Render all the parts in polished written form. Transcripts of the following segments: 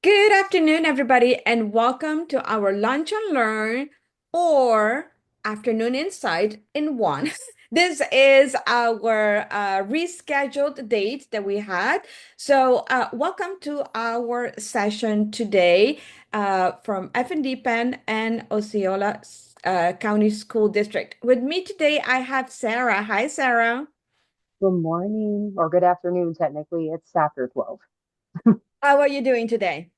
Good afternoon, everybody, and welcome to our Lunch and Learn or Afternoon Insight in one. This is our rescheduled date that we had. Welcome to our session today from F&D Penn and Osceola County School District. With me today, I have Sarah. Hi, Sarah. Good morning or good afternoon, technically. It's after 12. How are you doing today?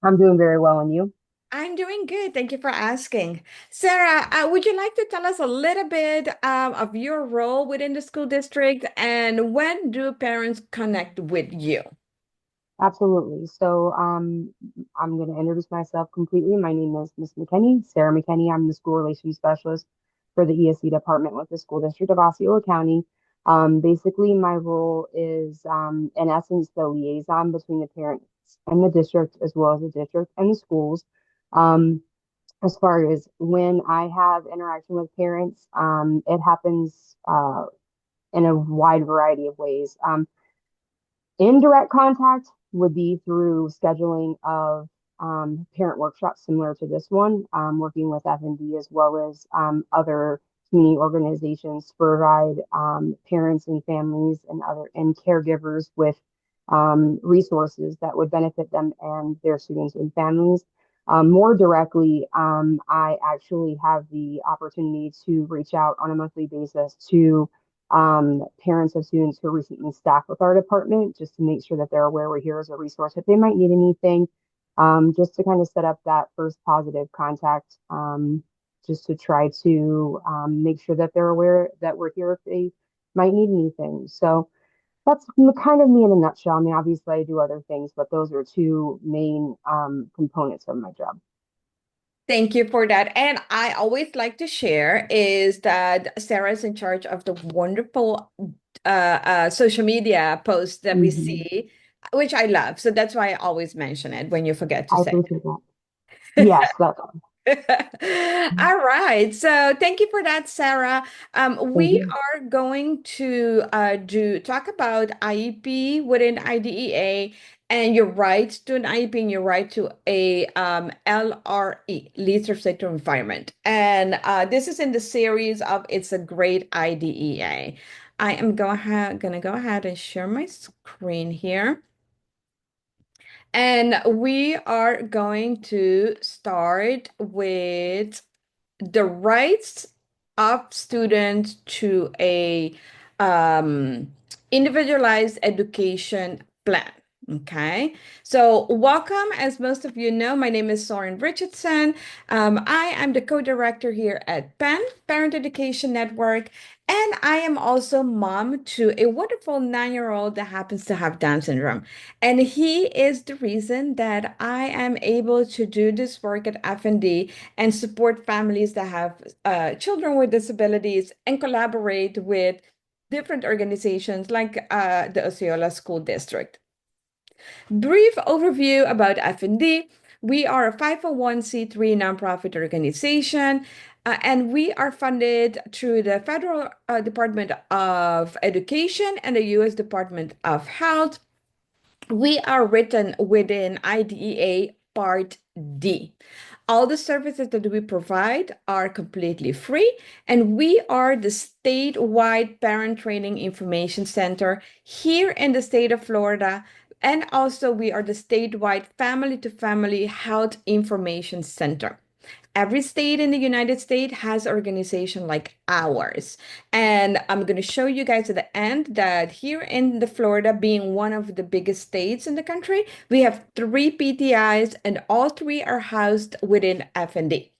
I'm doing very well, and you? I'm doing good. Thank you for asking. Sarah, would you like to tell us a little bit of your role within the school district and when do parents connect with you? Absolutely. I'm going to introduce myself completely. My name is Miss McKinney, Sarah McKinney. I'm the school relations specialist for the ESC department with the school district of Osceola County. Basically, my role is, in essence, the liaison between the parents and the district, as well as the district and the schools. Um, as far as when I have interaction with parents, it happens in a wide variety of ways. Indirect contact would be through scheduling of parent workshops similar to this one, working with F&D as well as other community organizations to provide parents and families and other and caregivers with resources that would benefit them and their students and families. More directly, I actually have the opportunity to reach out on a monthly basis to parents of students who are recently staffed with our department, just to make sure that they're aware we're here as a resource if they might need anything, just to kind of set up that first positive contact, just to try to make sure that they're aware that we're here if they might need anything. So that's kind of me in a nutshell. I mean, obviously I do other things, but those are two main components of my job. Thank you for that. And I always like to share is that Sarah is in charge of the wonderful social media posts that we Mhm. see, which I love. So that's why I always mention it when you forget to I say. appreciate that. Yes, that's all. All right. So thank you for that, Sarah. Thank We you. are going to do talk about IEP within IDEA and your right to an IEP and your right to a LRE, least restrictive environment. And this is in the series of It's a Great IDEA. I am gonna go ahead and share my screen here. And we are going to start with the rights of students to a individualized education plan. Okay, so welcome. As most of you know, my name is Soren Richardson. I am the co-director here at PEN, Parent Education Network, and I am also mom to a wonderful 9-year-old that happens to have Down syndrome. And he is the reason that I am able to do this work at FND and support families that have children with disabilities and collaborate with different organizations like the Osceola School District. Brief overview about FND. We are a 501(c)(3) nonprofit organization, and we are funded through the Federal Department of Education and the U.S. Department of Health. We are written within IDEA Part D. All the services that we provide are completely free, and we are the statewide parent training information center here in the state of Florida. And also, we are the statewide family to family health information center. Every state in the United States has organization like ours. And I'm going to show you guys at the end that here in the Florida, being one of the biggest states in the country, we have three PTIs and all three are housed within F&D.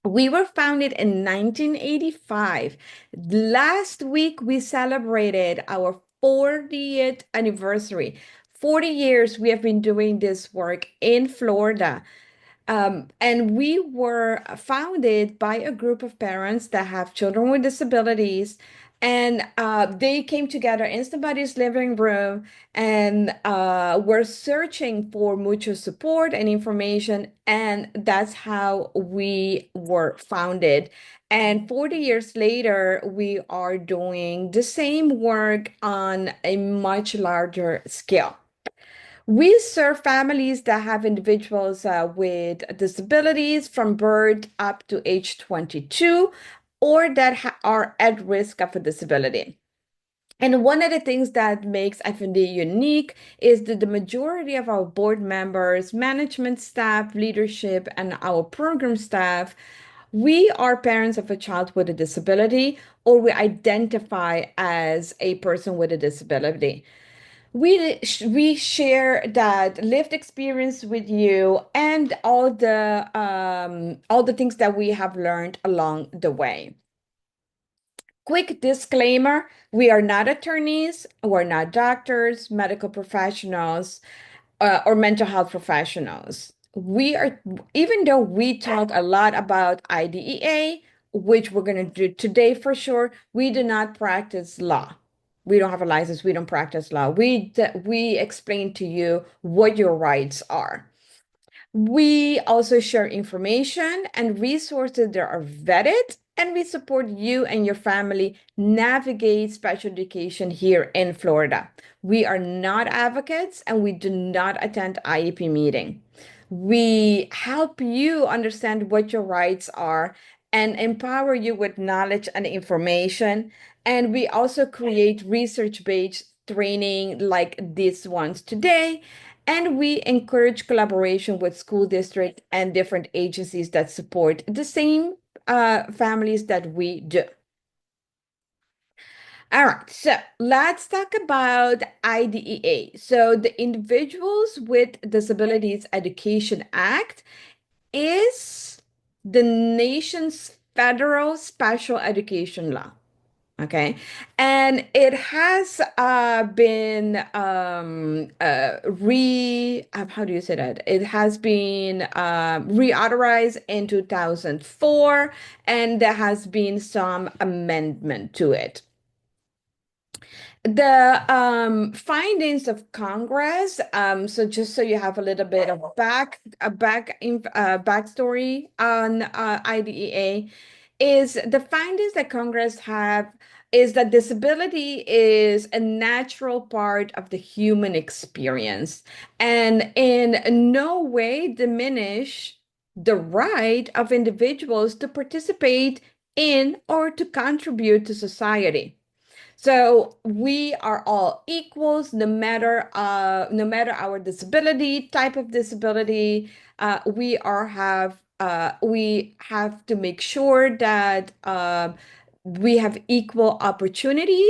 We were founded in 1985. Last week, we celebrated our 40th anniversary. 40 years we have been doing this work in Florida. And we were founded by a group of parents that have children with disabilities. And they came together in somebody's living room and were searching for mutual support and information. And that's how we were founded. And 40 years later, we are doing the same work on a much larger scale. We serve families that have individuals with disabilities from birth up to age 22 or that are at risk of a disability. And one of the things that makes FND unique is that the majority of our board members, management staff, leadership, and our program staff, we are parents of a child with a disability, or we identify as a person with a disability. We share that lived experience with you and all the things that we have learned along the way. Quick disclaimer, we are not attorneys, we're not doctors, medical professionals, or mental health professionals. We are, even though we talk a lot about IDEA, which we're going to do today for sure, we do not practice law. We don't have a license, we don't practice law. We explain to you what your rights are. We also share information and resources that are vetted, and we support you and your family navigate special education here in Florida. We are not advocates and we do not attend IEP meeting. We help you understand what your rights are and empower you with knowledge and information. And we also create research-based training like these ones today, and we encourage collaboration with school district and different agencies that support the same families that we do. All right, so let's talk about IDEA. So the Individuals with Disabilities Education Act is the nation's federal special education law. Okay. And it has been how do you say that? It has been reauthorized in 2004, and there has been some amendment to it. The findings of Congress, so just so you have a little bit of backstory on IDEA, is the findings that Congress have is that disability is a natural part of the human experience and in no way diminish the right of individuals to participate in or to contribute to society. So we are all equals, no matter our disability, type of disability. We have to make sure that we have equal opportunity,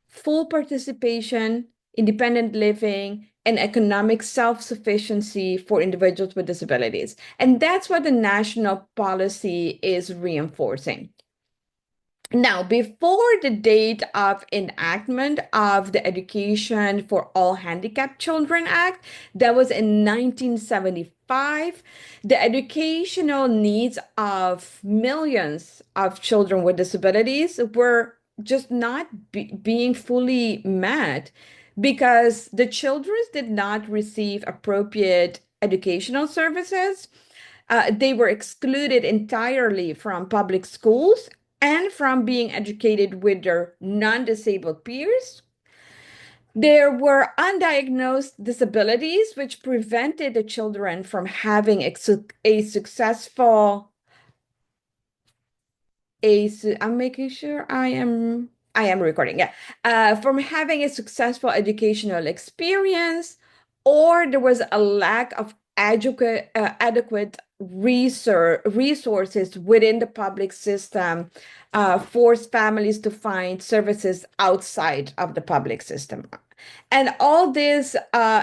full participation, independent living, and economic self-sufficiency for individuals with disabilities. And that's what the national policy is reinforcing. Now, before the date of enactment of the Education for All Handicapped Children Act, that was in 1975, the educational needs of millions of children with disabilities were just not being fully met because the children did not receive appropriate educational services. They were excluded entirely from public schools and from being educated with their non-disabled peers. There were undiagnosed disabilities, which prevented the children from having a successful I'm making sure I am recording, yeah. From having a successful educational experience, or there was a lack of adequate resources within the public system, forced families to find services outside of the public system. And all this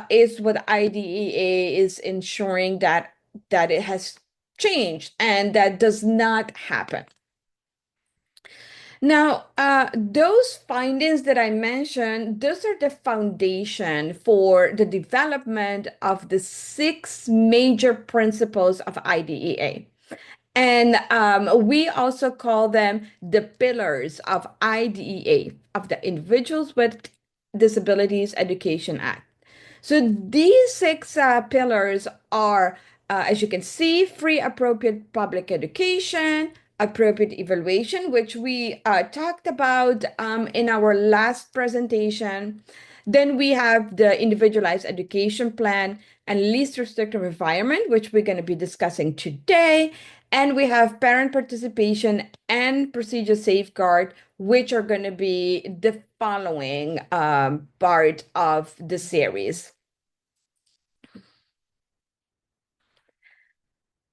is what IDEA is ensuring that it has changed and that does not happen. Now, those findings that I mentioned, those are the foundation for the development of the six major principles of IDEA. And we also call them the pillars of IDEA, of the Individuals with Disabilities Education Act. So these six pillars are, as you can see, free appropriate public education, appropriate evaluation, which we talked about in our last presentation, Then we have the individualized education plan and least restrictive environment, which we're going to be discussing today. And we have parent participation and procedure safeguard, which are going to be the following part of the series.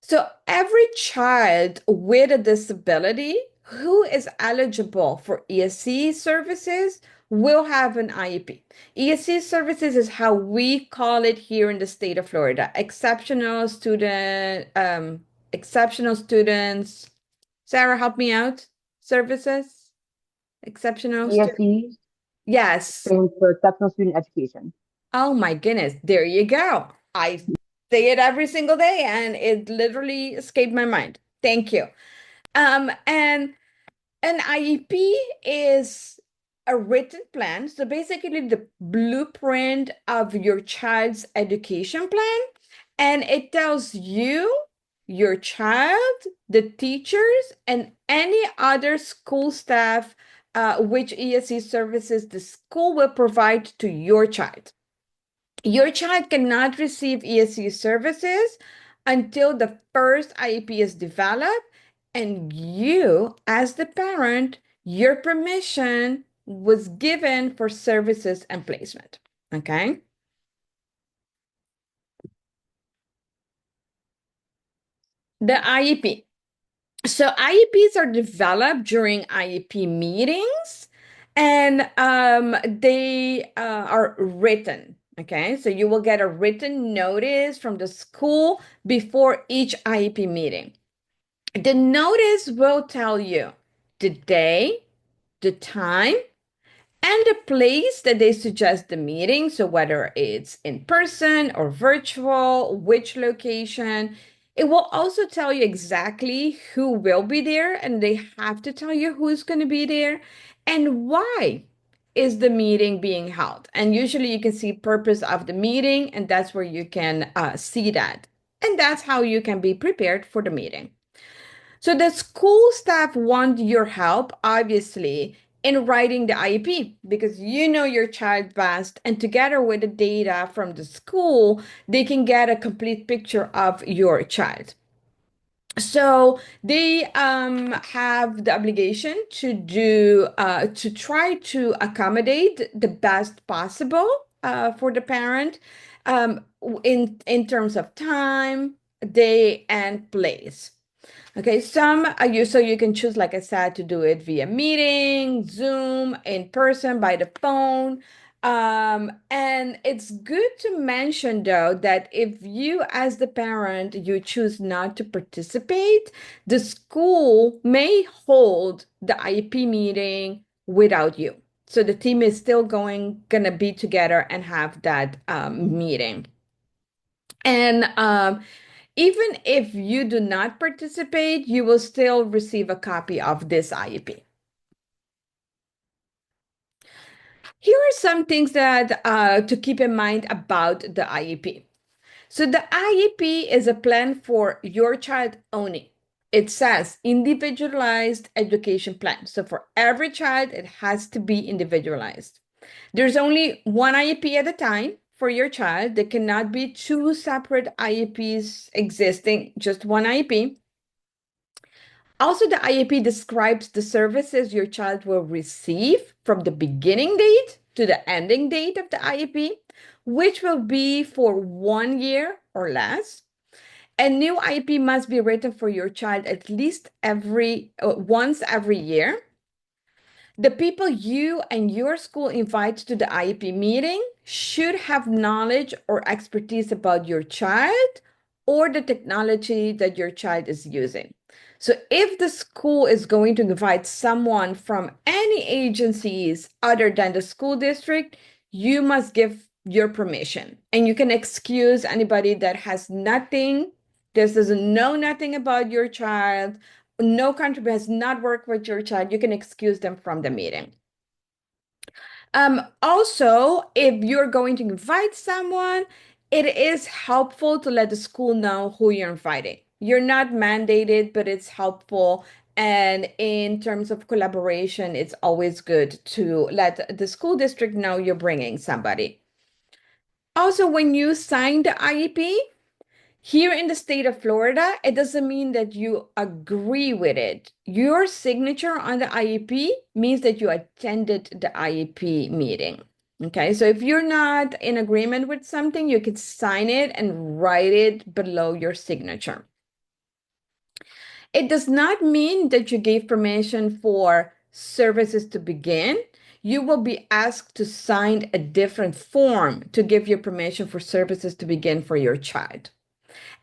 So every child with a disability who is eligible for ESC services will have an IEP. ESC services is how we call it here in the state of Florida. Exceptional students. Sarah, help me out. Services, exceptional student. ESE Yes. stands for Exceptional Student Education. Oh my goodness. There you go. I say it every single day and it literally escaped my mind. Thank you. And an IEP is a written plan. So basically the blueprint of your child's education plan. And it tells you, your child, the teachers, and any other school staff which ESC services the school will provide to your child. Your child cannot receive ESC services until the first IEP is developed and you, as the parent, your permission was given for services and placement. Okay. The IEP. So IEPs are developed during IEP meetings and they are written. Okay, so you will get a written notice from the school before each IEP meeting. The notice will tell you the day, the time, and the place that they suggest the meeting. So whether it's in person or virtual, which location. It will also tell you exactly who will be there, and they have to tell you who's going to be there and why is the meeting being held. And usually you can see purpose of the meeting, and that's where you can see that. And that's how you can be prepared for the meeting. So the school staff want your help, obviously, in writing the IEP because you know your child best, and together with the data from the school, they can get a complete picture of your child. So they have the obligation to try to accommodate the best possible for the parent in terms of time, day, and place. Okay, some so you can choose, like I said, to do it via meeting, Zoom, in person, by the phone. And it's good to mention though that if you as the parent you choose not to participate, the school may hold the IEP meeting without you. So the team is still gonna be together and have that meeting. And even if you do not participate, you will still receive a copy of this IEP. Here are some things that to keep in mind about the IEP. So the IEP is a plan for your child only. It says individualized education plan. So for every child, it has to be individualized. There's only one IEP at a time for your child. There cannot be two separate IEPs existing, just one IEP. Also, the IEP describes the services your child will receive from the beginning date to the ending date of the IEP, which will be for 1 year or less. A new IEP must be written for your child at least once every year. The people you and your school invite to the IEP meeting should have knowledge or expertise about your child or the technology that your child is using. So if the school is going to invite someone from any agencies other than the school district, you must give your permission. And you can excuse anybody that has nothing, this doesn't know nothing about your child, no country has not worked with your child, you can excuse them from the meeting. Also, if you're going to invite someone, it is helpful to let the school know who you're inviting. You're not mandated, but it's helpful. And in terms of collaboration, it's always good to let the school district know you're bringing somebody. Also, when you sign the IEP, here in the state of Florida, it doesn't mean that you agree with it. Your signature on the IEP means that you attended the IEP meeting. Okay, so if you're not in agreement with something, you can sign it and write it below your signature. It does not mean that you gave permission for services to begin. You will be asked to sign a different form to give your permission for services to begin for your child.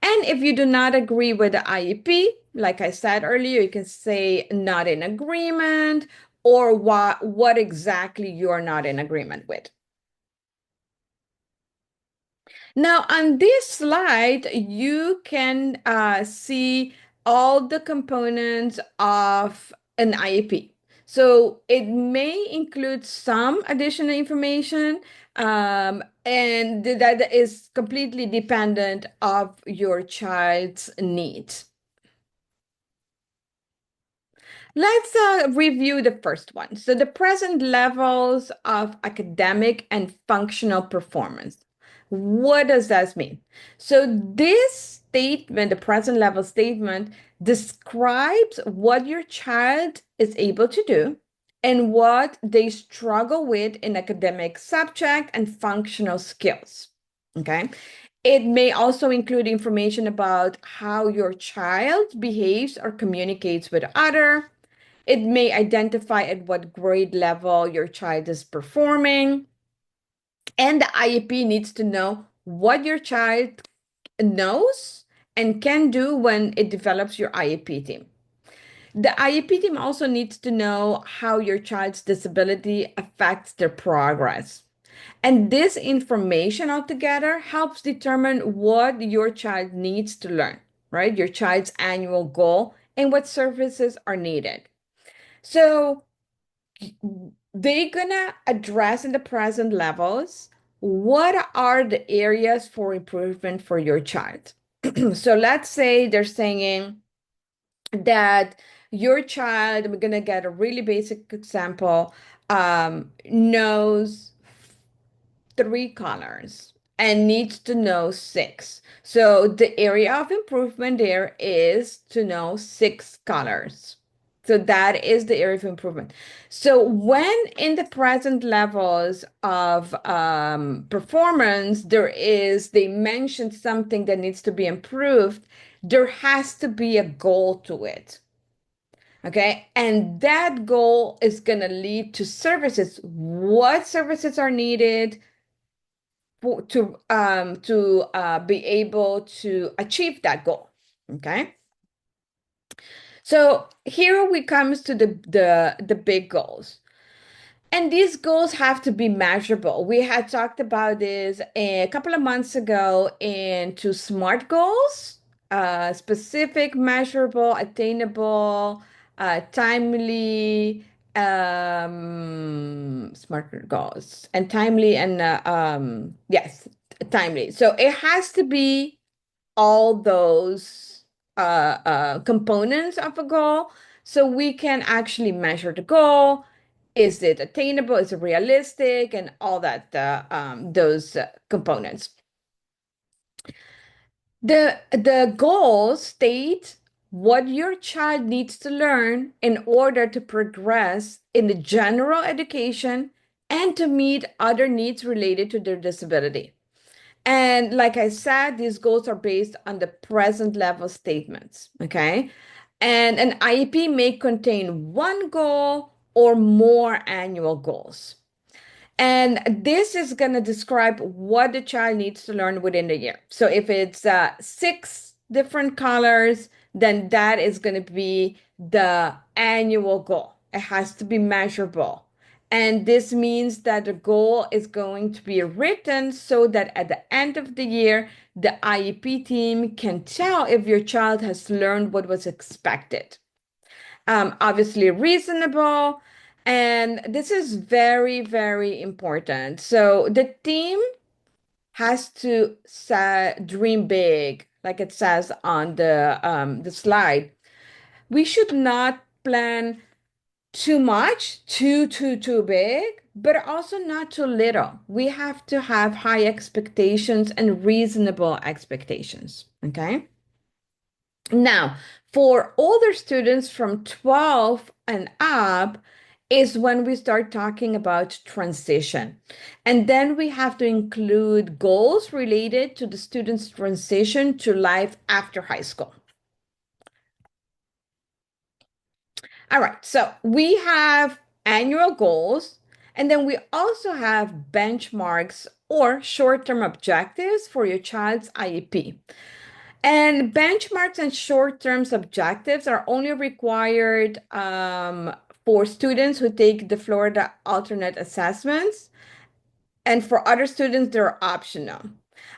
And if you do not agree with the IEP, like I said earlier, you can say not in agreement or what exactly you're not in agreement with. Now, on this slide, you can see all the components of an IEP. So it may include some additional information, and that is completely dependent of your child's needs. Let's review the first one. So the present levels of academic and functional performance. What does that mean? So this statement, the present level statement, describes what your child is able to do and what they struggle with in academic subject and functional skills. Okay. It may also include information about how your child behaves or communicates with other. It may identify at what grade level your child is performing. And the IEP needs to know what your child knows and can do when it develops your IEP team. The IEP team also needs to know how your child's disability affects their progress. And this information altogether helps determine what your child needs to learn, right? Your child's annual goal and what services are needed. So they're gonna address in the present levels what are the areas for improvement for your child. So let's say they're saying that your child, we're gonna get a really basic example, knows three colors and needs to know six. So the area of improvement there is to know six colors. So that is the area of improvement. So when in the present levels of performance, they mentioned something that needs to be improved, there has to be a goal to it. Okay. And that goal is going to lead to services. What services are needed to be able to achieve that goal. Okay. So here we comes to the big goals. And these goals have to be measurable. We had talked about this a couple of months ago into SMART goals, specific, measurable, attainable, timely, SMART goals, and timely, and yes, timely. So it has to be all those components of a goal so we can actually measure the goal. Is it attainable? Is it realistic? And all that, those components. The goals state what your child needs to learn in order to progress in the general education and to meet other needs related to their disability. And like I said, these goals are based on the present level statements, okay? And an IEP may contain one goal or more annual goals. And this is going to describe what the child needs to learn within the year. So if it's six different colors, then that is going to be the annual goal. It has to be measurable. And this means that the goal is going to be written so that at the end of the year, the IEP team can tell if your child has learned what was expected. Obviously reasonable. And this is very, very important. So the team has to dream big, like it says on the slide. We should not plan too much, too big, but also not too little. We have to have high expectations and reasonable expectations. Okay. Now, for older students from 12 and up is when we start talking about transition. And then we have to include goals related to the student's transition to life after high school. All right, so we have annual goals, and then we also have benchmarks or short-term objectives for your child's IEP. And benchmarks and short-term objectives are only required for students who take the Florida alternate assessments. And for other students, they're optional.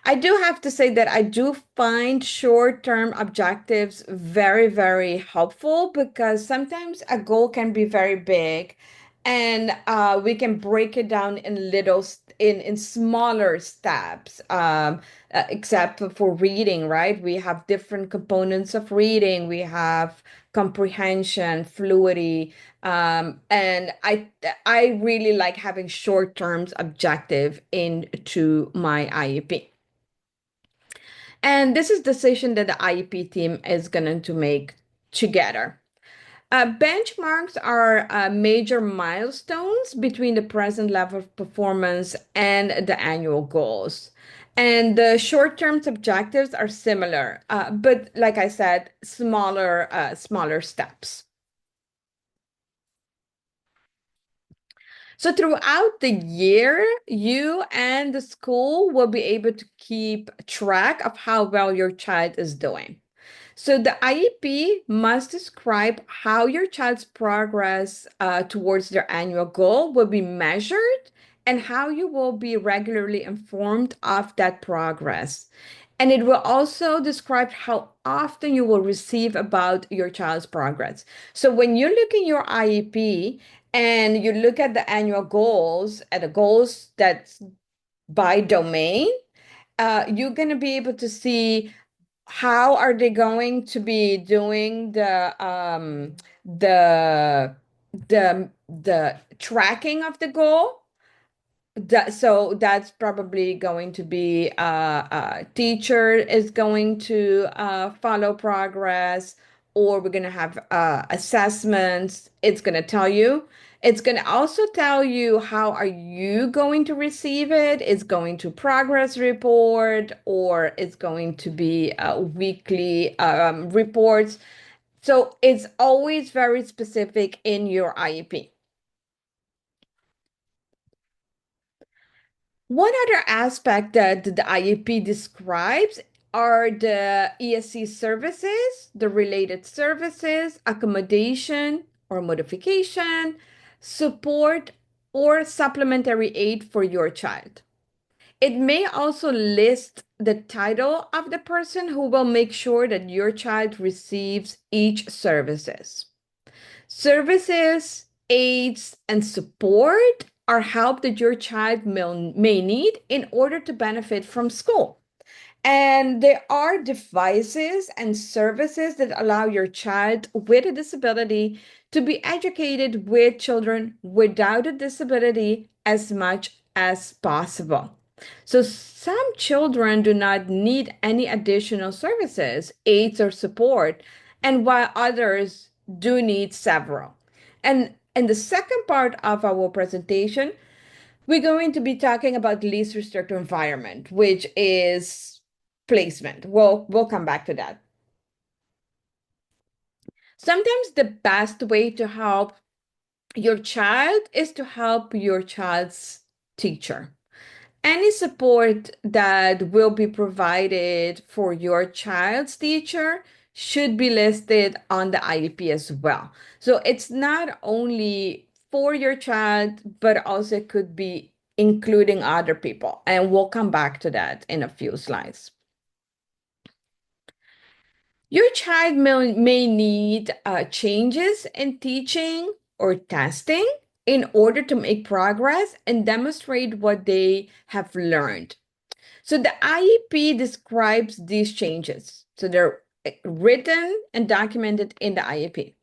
I do have to say that I do find short-term objectives very, very helpful because sometimes a goal can be very big and we can break it down in in smaller steps. Except for reading, right? We have different components of reading. We have comprehension, fluidity, and I really like having short terms objective into my IEP. And this is decision that the IEP team is going to make together. Benchmarks are major milestones between the present level of performance and the annual goals. And the short-term objectives are similar, but like I said, smaller steps. So throughout the year, you and the school will be able to keep track of how well your child is doing. So the IEP must describe how your child's progress towards their annual goal will be measured and how you will be regularly informed of that progress. And it will also describe how often you will receive about your child's progress. So when you look in your IEP and you look at the annual goals, at the goals that's by domain, you're going to be able to see how are they going to be doing the the tracking of the goal. So that's probably going to be teacher is going to follow progress, or we're going to have assessments. It's going to tell you. It's going to also tell you how are you going to receive it. It's going to progress report, or it's going to be weekly reports. So it's always very specific in your IEP. One other aspect that the IEP describes are the ESC services, the related services, accommodation or modification, support, or supplementary aid for your child. It may also list the title of the person who will make sure that your child receives each services. Services, aids, and support are help that your child may need in order to benefit from school. And there are devices and services that allow your child with a disability to be educated with children without a disability as much as possible. So some children do not need any additional services, aids, or support, and while others do need several. And in the second part of our presentation, we're going to be talking about least restrictive environment, which is placement. We'll come back to that. Sometimes the best way to help your child is to help your child's teacher. Any support that will be provided for your child's teacher should be listed on the IEP as well. So it's not only for your child, but also it could be including other people. And we'll come back to that in a few slides. Your child may need changes in teaching or testing in order to make progress and demonstrate what they have learned. So the IEP describes these changes. So they're written and documented in the IEP.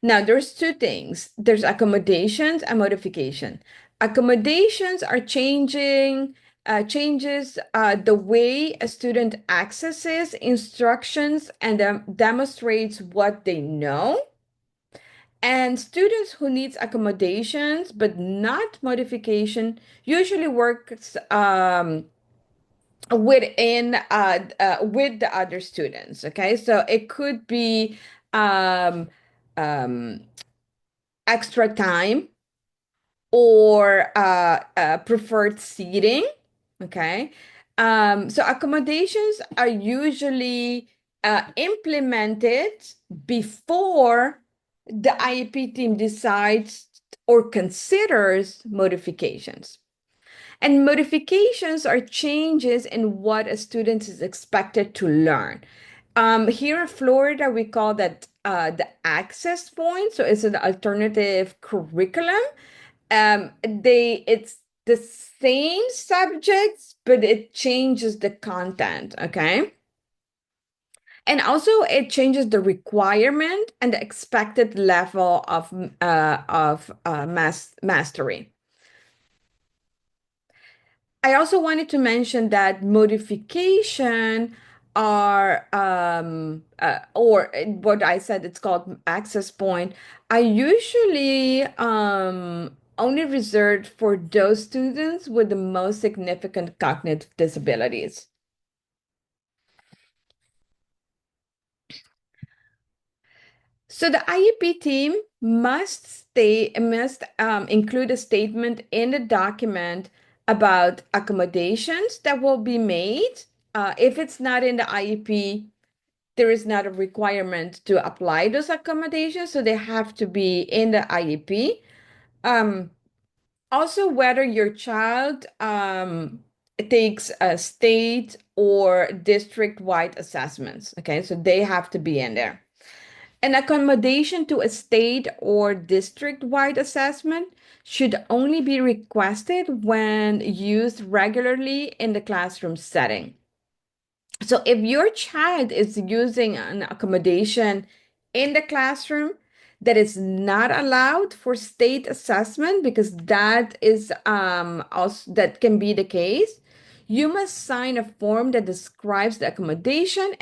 Now, there's two things. There's accommodations and modification. Accommodations are changes the way a student accesses instructions and demonstrates what they know. And students who needs accommodations but not modification usually works with the other students. Okay, so it could be um, um, extra time or preferred seating. Okay. So accommodations are usually implemented before the IEP team decides or considers modifications. And modifications are changes in what a student is expected to learn. Here in Florida, we call that the access point. So it's an alternative curriculum. It's the same subjects, but it changes the content, okay? And also it changes the requirement and the expected level of mastery. I also wanted to mention that modification are or what I said it's called access point are usually only reserved for those students with the most significant cognitive disabilities. So the IEP team must include a statement in the document about accommodations that will be made. If it's not in the IEP, there is not a requirement to apply those accommodations, so they have to be in the IEP. Um, Also, whether your child takes a state or district-wide assessments. Okay, so they have to be in there. An accommodation to a state or district-wide assessment should only be requested when used regularly in the classroom setting. So if your child is using an accommodation in the classroom that is not allowed for state assessment, because that is also that can be the case, you must sign a form that describes the accommodation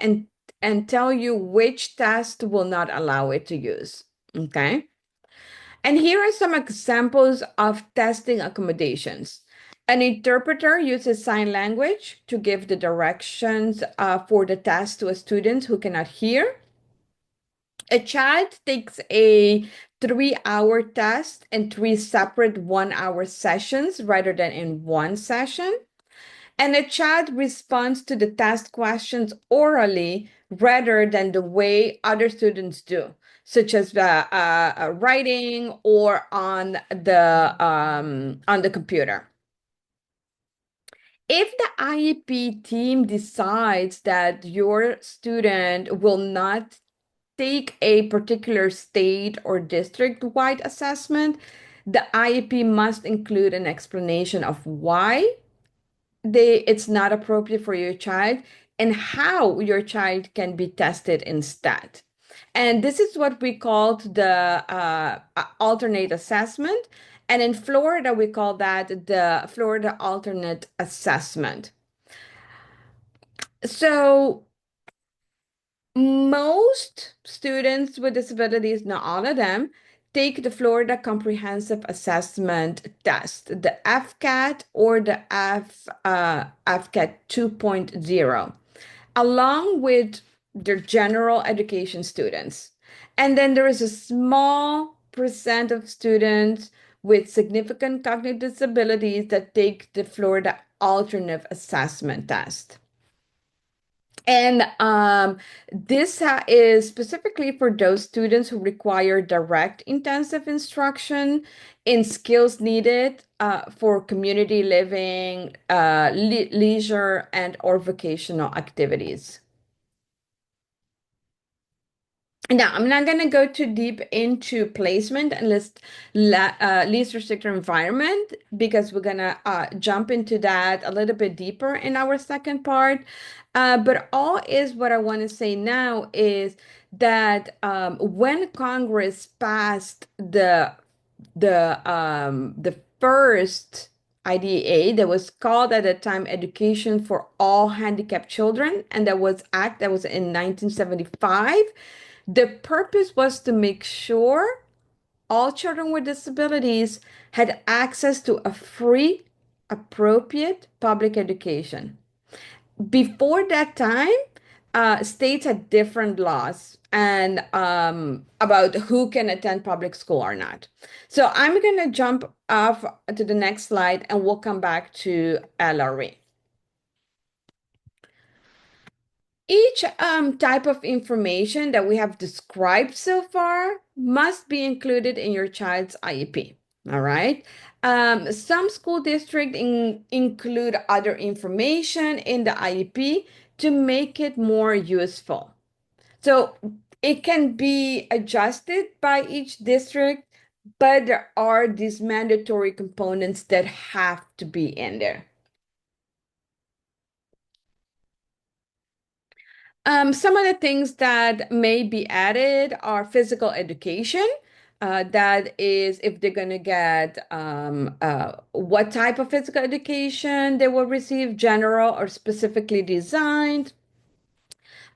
and tell you which test will not allow it to use. Okay. And here are some examples of testing accommodations. An interpreter uses sign language to give the directions for the test to a student who cannot hear. A child takes a 3-hour test in three separate 1-hour sessions rather than in one session. And a child responds to the test questions orally rather than the way other students do, such as writing or on the computer. If the IEP team decides that your student will not take a particular state or district-wide assessment, the IEP must include an explanation of why it's not appropriate for your child and how your child can be tested instead. And this is what we called the alternate assessment. And in Florida, we call that the Florida alternate assessment. So most students with disabilities, not all of them, take the Florida Comprehensive Assessment Test, the FCAT or the FCAT 2.0, along with their general education students. And then there is a small percent of students with significant cognitive disabilities that take the Florida Alternative Assessment Test. And this is specifically for those students who require direct intensive instruction in skills needed for community living, leisure, and or vocational activities. Now, I'm not going to go too deep into placement and least restricted environment because we're going to jump into that a little bit deeper in our second part. But all is what I want to say now is that when Congress passed the first IDEA that was called at the time Education for All Handicapped Children, and that was in 1975. The purpose was to make sure all children with disabilities had access to a free, appropriate public education. Before that time, states had different laws and about who can attend public school or not. So I'm going to jump off to the next slide and we'll come back to LRE. Each type of information that we have described so far must be included in your child's IEP. All right. Some school districts include other information in the IEP to make it more useful. So it can be adjusted by each district, but there are these mandatory components that have to be in there. Some of the things that may be added are physical education. That is, if they're going to get what type of physical education they will receive, general or specifically designed.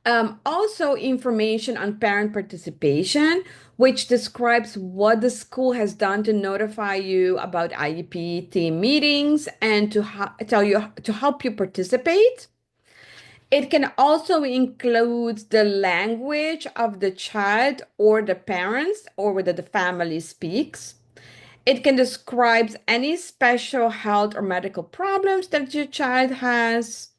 Also, information on parent participation, which describes what the school has done to notify you about IEP team meetings and to tell you to help you participate. It can also include the language of the child or the parents or whether the family speaks. It can describe any special health or medical problems that your child has.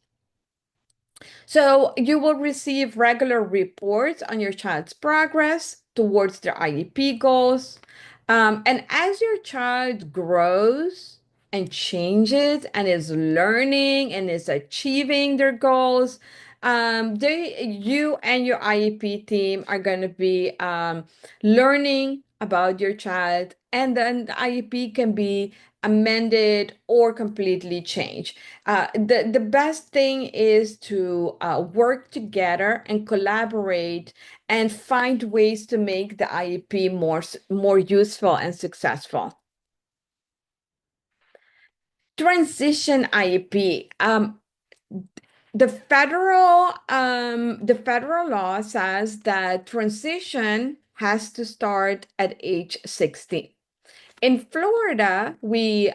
So you will receive regular reports on your child's progress towards their IEP goals. And as your child grows and changes and is learning and is achieving their goals, you and your IEP team are going to be learning about your child, and then the IEP can be amended or completely changed. The best thing is to work together and collaborate and find ways to make the IEP more useful and successful. Transition IEP. The federal law says that transition has to start at age 16. In Florida, we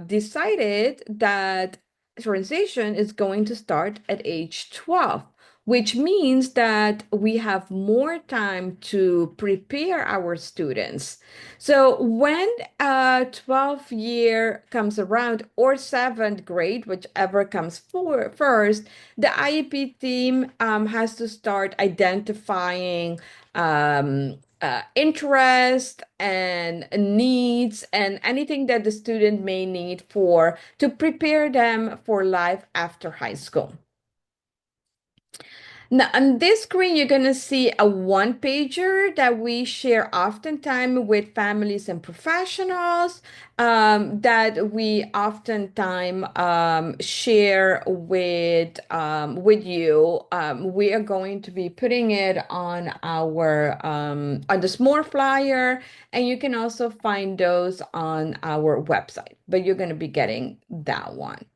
decided that transition is going to start at age 12, which means that we have more time to prepare our students. So when 12th year comes around or seventh grade, whichever comes first, the IEP team has to start identifying interest and needs and anything that the student may need to prepare them for life after high school. Now, on this screen, you're going to see a one-pager that we share oftentimes with families and professionals, that we oftentimes share with you. We are going to be putting it on on the small flyer, and you can also find those on our website, but you're going to be getting that one.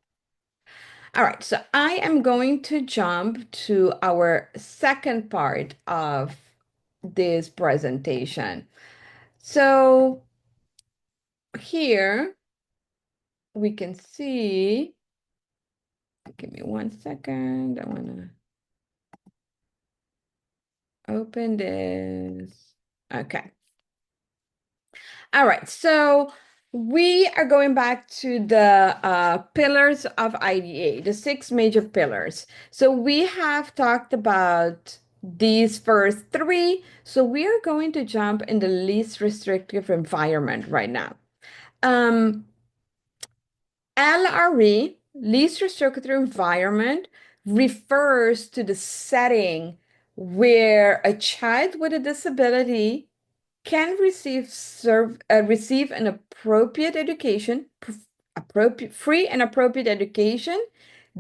All right, so I am going to jump to our second part of this presentation. So here we can see, give me 1 second. I want to open this. Okay. All right, so we are going back to the pillars of IDA, the 6 major pillars. So we have talked about these first 3. So we are going to jump in the least restrictive environment right now. LRE, least restrictive environment, refers to the setting where a child with a disability can receive an appropriate education, free and appropriate education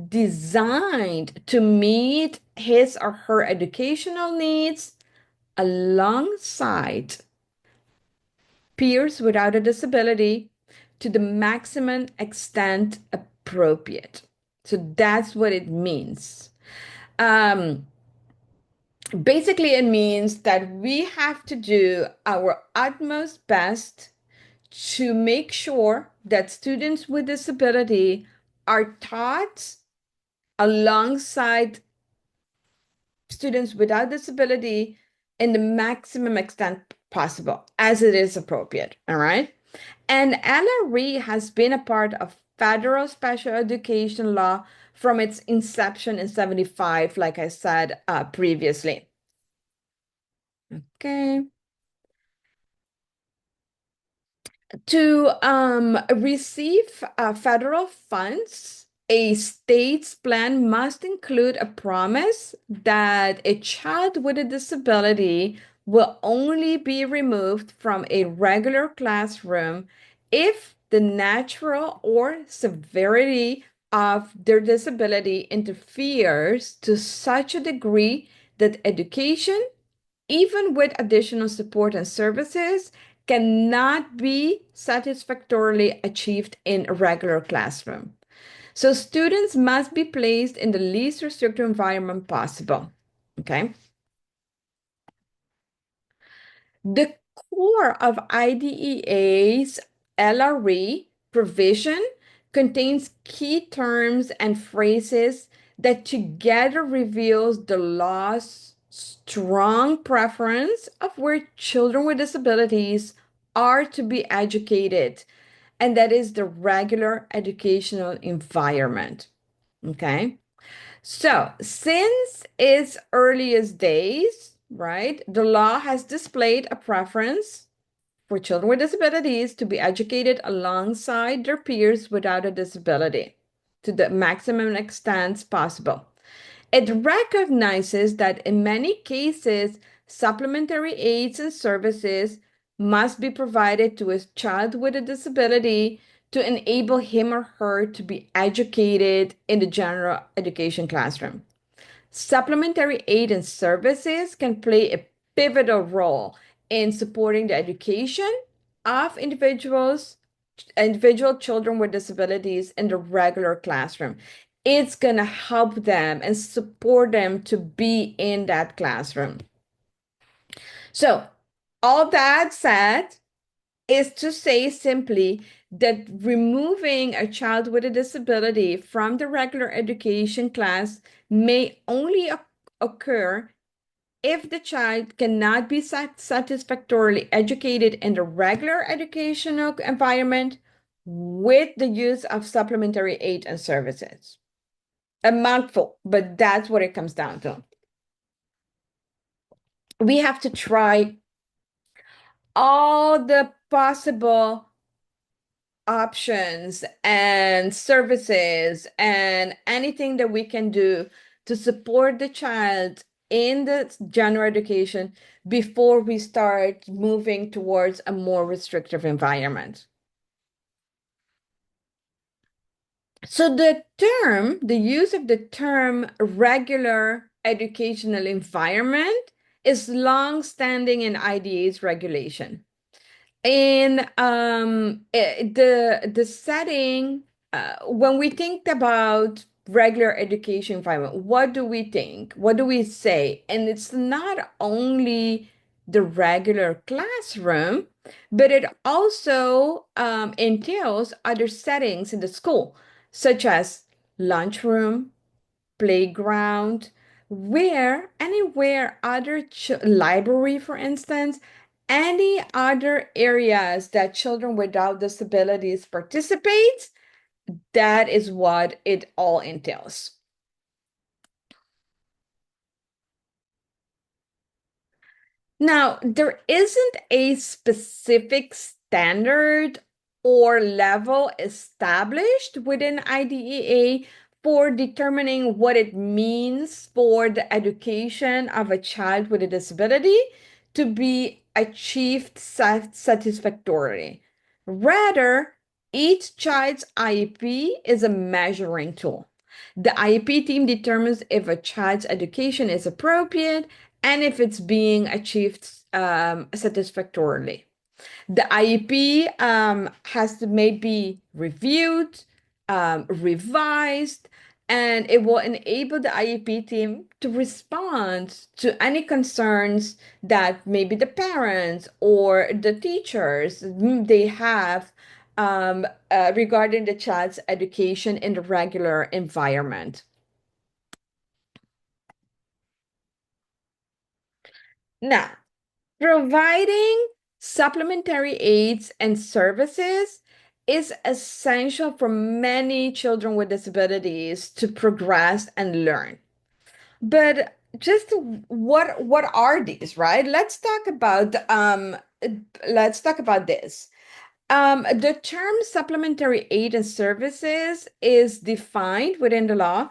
designed to meet his or her educational needs alongside peers without a disability to the maximum extent appropriate. So that's what it means. Um, Basically, it means that we have to do our utmost best to make sure that students with disability are taught alongside students without disability in the maximum extent possible as it is appropriate. All right. And LRE has been a part of federal special education law from its inception in 75, like I said previously. Okay. To receive federal funds, a state's plan must include a promise that a child with a disability will only be removed from a regular classroom if the natural or severity of their disability interferes to such a degree that education, even with additional support and services, cannot be satisfactorily achieved in a regular classroom. So students must be placed in the least restrictive environment possible. Okay. The core of IDEA's LRE provision contains key terms and phrases that together reveals the law's strong preference of where children with disabilities are to be educated, and that is the regular educational environment. Okay. So, since its earliest days, right, the law has displayed a preference for children with disabilities to be educated alongside their peers without a disability to the maximum extent possible. It recognizes that in many cases, supplementary aids and services must be provided to a child with a disability to enable him or her to be educated in the general education classroom. Supplementary aid and services can play a pivotal role in supporting the education of individual children with disabilities in the regular classroom. It's going to help them and support them to be in that classroom. So, all that said is to say simply that removing a child with a disability from the regular education class may only occur if the child cannot be satisfactorily educated in the regular educational environment with the use of supplementary aid and services. A mouthful, but that's what it comes down to. We have to try all the possible options and services and anything that we can do to support the child in the general education before we start moving towards a more restrictive environment. So the use of the term regular educational environment is long-standing in IDEA's regulation. In the setting, when we think about regular education environment, what do we think? What do we say? And it's not only the regular classroom, but it also entails other settings in the school, such as lunchroom, playground, where anywhere other library, for instance, any other areas that children without disabilities participate, that is what it all entails. Now, there isn't a specific standard or level established within IDEA for determining what it means for the education of a child with a disability to be achieved satisfactorily. Rather, each child's IEP is a measuring tool. The IEP team determines if a child's education is appropriate and if it's being achieved satisfactorily. The IEP has to maybe reviewed, revised, and it will enable the IEP team to respond to any concerns that maybe the parents or the teachers they have regarding the child's education in the regular environment. Now, providing supplementary aids and services is essential for many children with disabilities to progress and learn. But just what are these, right? Let's talk about this. The term supplementary aid and services is defined within the law,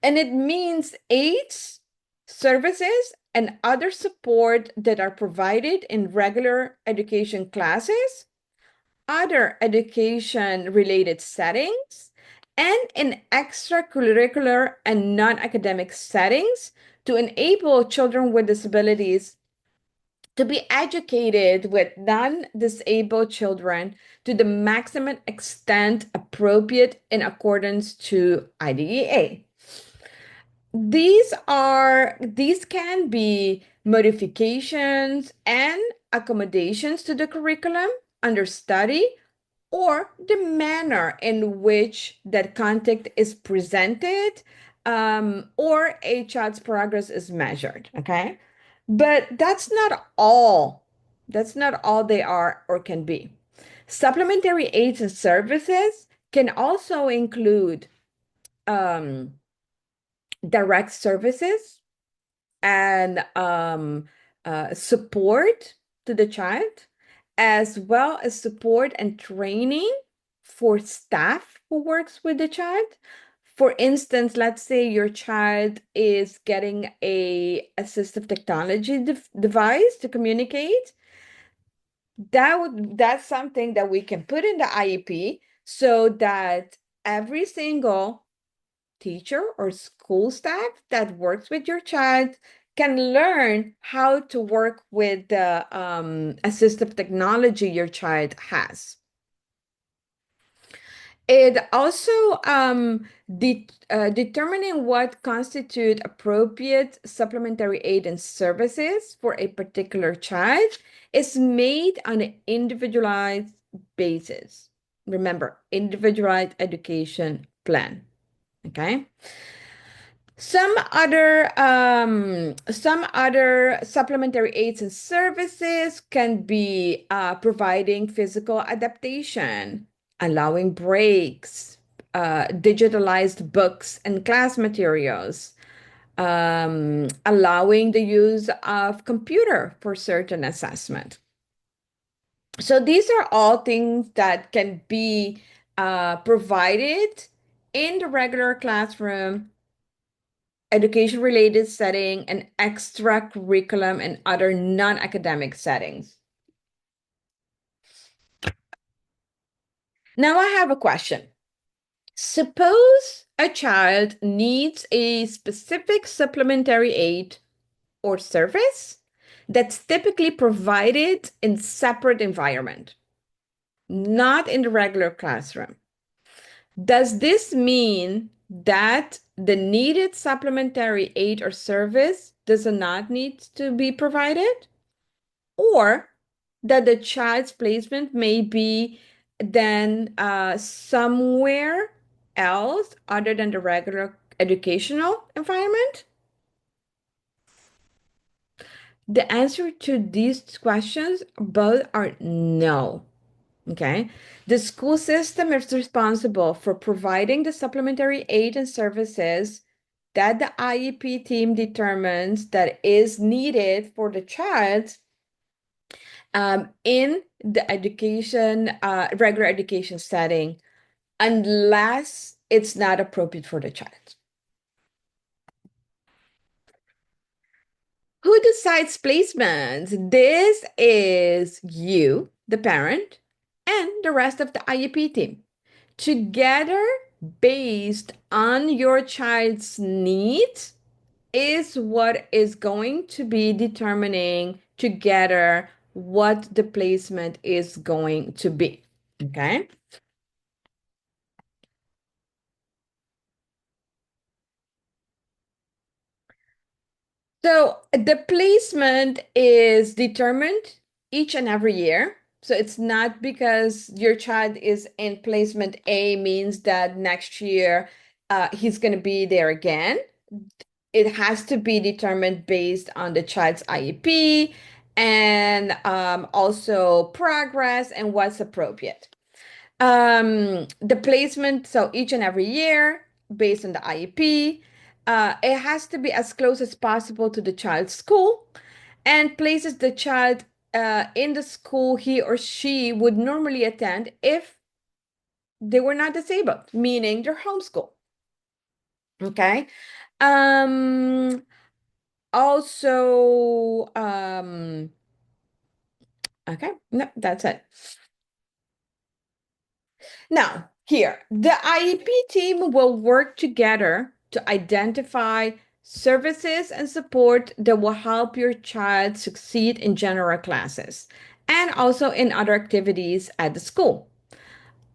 and it means aids, services, and other support that are provided in regular education classes, other education related settings, and in extracurricular and non-academic settings to enable children with disabilities to be educated with non-disabled children to the maximum extent appropriate in accordance to IDEA. These can be modifications and accommodations to the curriculum under study or the manner in which that content is presented, or a child's progress is measured. Okay. But that's not all they are or can be. Supplementary aids and services can also include um, direct services and support to the child, as well as support and training for staff who works with the child. For instance, let's say your child is getting a assistive technology device to communicate. That's something that we can put in the IEP so that every single teacher or school staff that works with your child can learn how to work with the assistive technology your child has. It also determining what constitute appropriate supplementary aid and services for a particular child is made on an individualized basis. Remember, individualized education plan. Okay. Some other supplementary aids and services can be providing physical adaptation, allowing breaks, digitalized books and class materials, allowing the use of computer for certain assessment. So these are all things that can be provided in the regular classroom, education related setting, and extra curriculum and other non-academic settings. Now I have a question. Suppose a child needs a specific supplementary aid or service that's typically provided in separate environment, not in the regular classroom. Does this mean that the needed supplementary aid or service does not need to be provided? Or that the child's placement may be then somewhere else other than the regular educational environment? The answer to these questions both are no. Okay. The school system is responsible for providing the supplementary aid and services that the IEP team determines that is needed for the child in the regular education setting, unless it's not appropriate for the child. Who decides placement? This is you, the parent, and the rest of the IEP team. Together, based on your child's needs is what is going to be determining together what the placement is going to be. Okay. So the placement is determined each and every year. So it's not because your child is in placement A means that next year he's going to be there again. It has to be determined based on the child's IEP and also progress and what's appropriate. The placement, so each and every year, based on the IEP, it has to be as close as possible to the child's school and places the child in the school he or she would normally attend if they were not disabled, meaning they're homeschool. Okay. Um, also, okay, no, that's it. Now, here, the IEP team will work together to identify services and support that will help your child succeed in general classes and also in other activities at the school.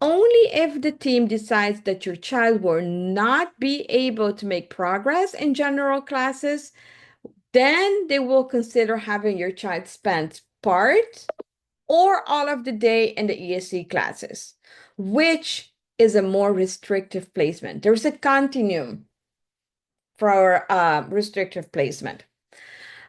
Only if the team decides that your child will not be able to make progress in general classes, then they will consider having your child spend part or all of the day in the ESC classes, which is a more restrictive placement. There's a continuum for restrictive placement.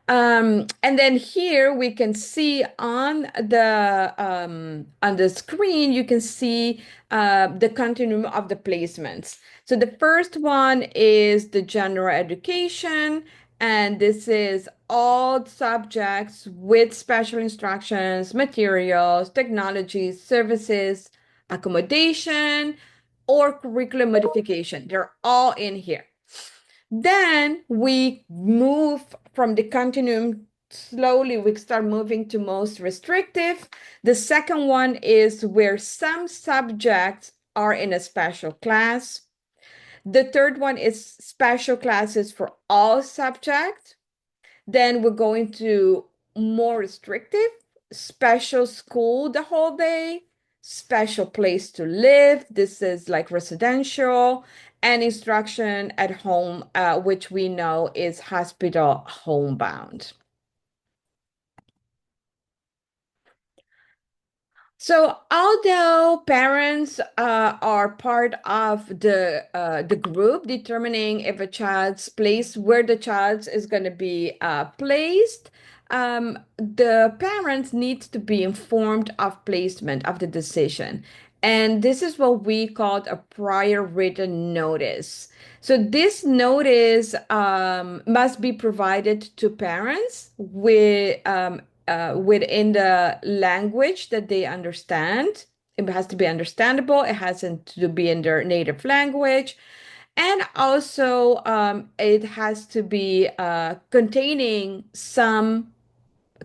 And then here we can see on the screen, you can see the continuum of the placements. So the first one is the general education, and this is all subjects with special instructions, materials, technologies, services, accommodation, or curriculum modification. They're all in here. Then we move from the continuum slowly, we start moving to most restrictive. The second one is where some subjects are in a special class. The third one is special classes for all subjects. Then we're going to more restrictive, special school the whole day, special place to live. This is like residential and instruction at home, which we know is hospital homebound. So, although parents are part of the group determining if a child's place, where the child is going to be placed, the parents need to be informed of placement of the decision. And this is what we call a prior written notice. So this notice must be provided to parents within the language that they understand. It has to be understandable. It has to be in their native language. And also, it has to be containing some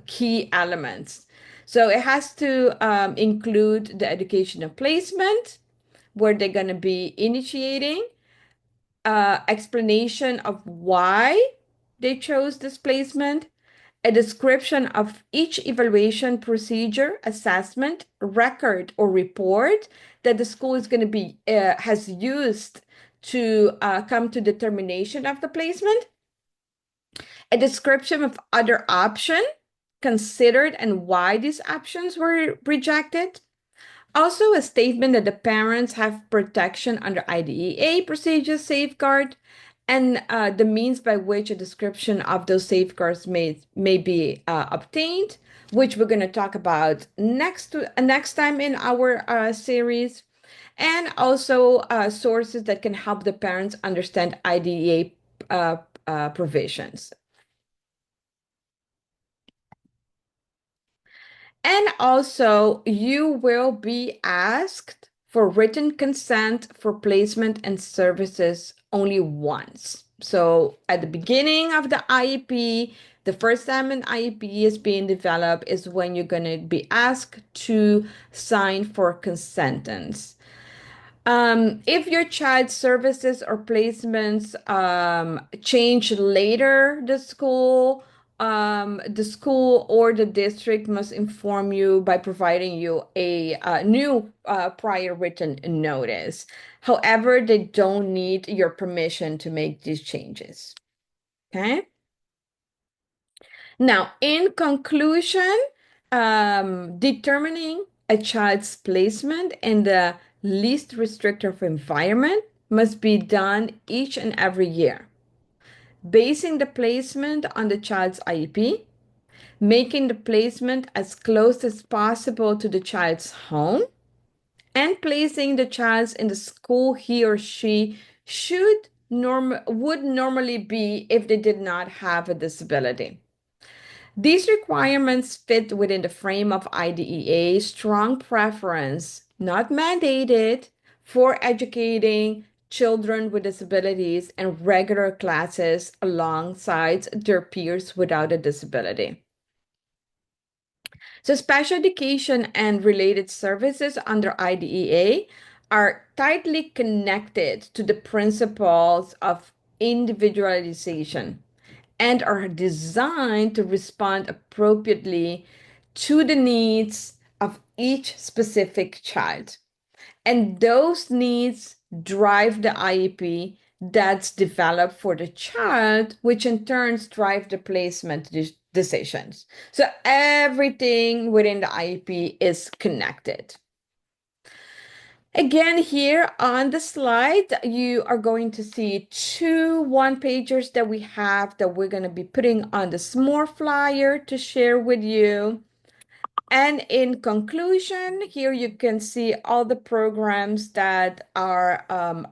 key elements. So it has to include the educational placement, where they're going to be initiating, explanation of why they chose this placement, a description of each evaluation procedure, assessment, record, or report that the school is going to be has used to come to determination of the placement, a description of other options considered and why these options were rejected. Also, a statement that the parents have protection under IDEA procedures safeguard and the means by which a description of those safeguards may be obtained, which we're going to talk about next time in our series, and also sources that can help the parents understand IDEA provisions. And also, you will be asked for written consent for placement and services only once. So, at the beginning of the IEP, the first time an IEP is being developed is when you're going to be asked to sign for consentence. If your child's services or placements change later, the school or the district must inform you by providing you a new prior written notice. However, they don't need your permission to make these changes. Okay. Now, in conclusion, determining a child's placement in the least restrictive environment must be done each and every year, basing the placement on the child's IEP, making the placement as close as possible to the child's home, and placing the child in the school he or she would normally be if they did not have a disability. These requirements fit within the frame of IDEA's strong preference, not mandated, for educating children with disabilities in regular classes alongside their peers without a disability. So, special education and related services under IDEA are tightly connected to the principles of individualization and are designed to respond appropriately to the needs of each specific child. And those needs drive the IEP that's developed for the child, which in turn drive the placement decisions. So everything within the IEP is connected. Again, here on the slide, you are going to see two one-pagers that we have that we're going to be putting on the small flyer to share with you. And in conclusion, here you can see all the programs that are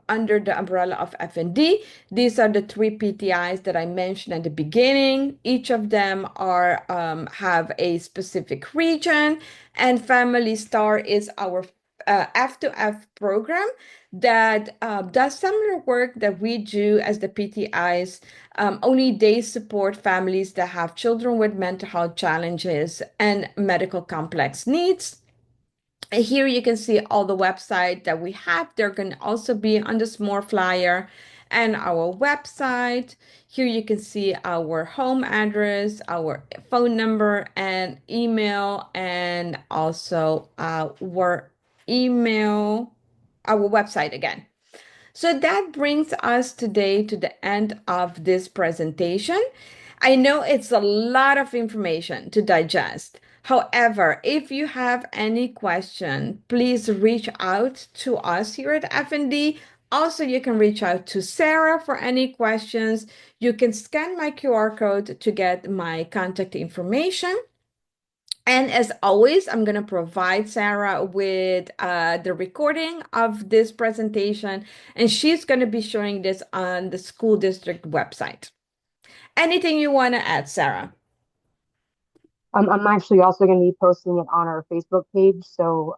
under the umbrella of FND. These are the three PTIs that I mentioned at the beginning. Each of them are have a specific region, and Family Star is our F2F program that does similar work that we do as the PTIs. Only they support families that have children with mental health challenges and medical complex needs. And here you can see all the website that we have. They're going to also be on the small flyer and our website. Here you can see our home address, our phone number and email, and also our email, our website again. So that brings us today to the end of this presentation. I know it's a lot of information to digest. However, if you have any question, please reach out to us here at FND. Also, you can reach out to Sarah for any questions. You can scan my QR code to get my contact information. And as always, I'm going to provide Sarah with the recording of this presentation, and she's going to be showing this on the school district website. Anything you want to add, Sarah? I'm actually also going to be posting it on our Facebook page. So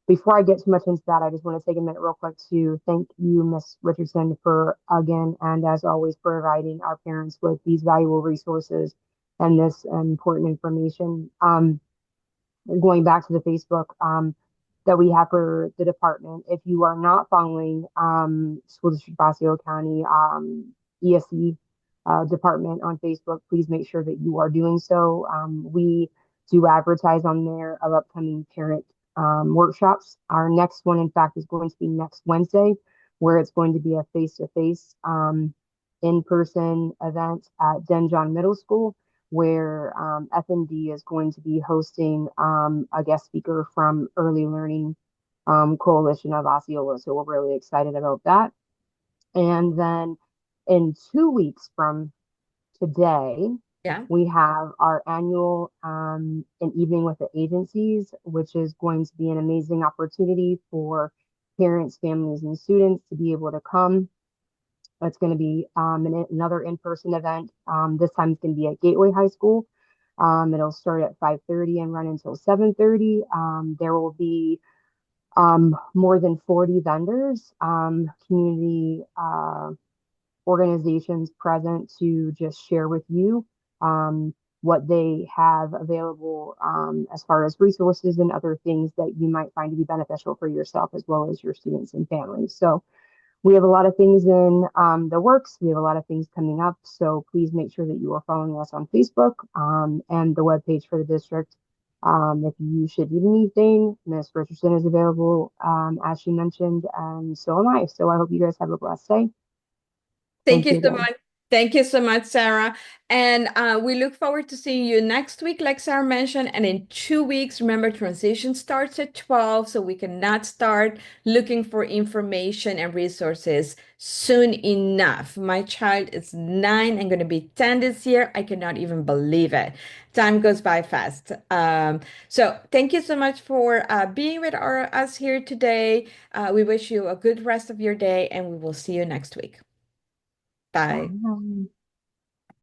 before I get too much into that, I just want to take a minute real quick to thank you, Ms. Richardson, for again, and as always, providing our parents with these valuable resources and this important information. Going back to the Facebook that we have for the department, if you are not following School District Osseo County ESE department on Facebook, please make sure that you are doing so. We do advertise on there of upcoming parent workshops. Our next one, in fact, is going to be next Wednesday, where it's going to be a face-to-face in-person event at Denjon Middle School, where FND is going to be hosting a guest speaker from Early Learning Coalition of Osceola. So we're really excited about that. And then in 2 weeks from today, Yeah. we have our annual an evening with the agencies, which is going to be an amazing opportunity for parents, families, and students to be able to come. It's going to be another in-person event. This time it's going to be at Gateway High School. It'll start at 5:30 and run until 7:30. There will be more than 40 vendors, community organizations present to just share with you what they have available as far as resources and other things that you might find to be beneficial for yourself as well as your students and families. So we have a lot of things in the works. We have a lot of things coming up. So please make sure that you are following us on Facebook and the webpage for the district. If you should need anything, Ms. Richardson is available, as she mentioned, and so am I. So I hope you guys have a blessed day. Thank Thank you you so again. much. Thank you so much, Sarah. And we look forward to seeing you next week, like Sarah mentioned. And in 2 weeks, remember, transition starts at 12, so we cannot start looking for information and resources soon enough. My child is 9 and going to be 10 this year. I cannot even believe it. Time goes by fast. So thank you so much for being with us here today. We wish you a good rest of your day, and we will see you next week. Bye. Bye.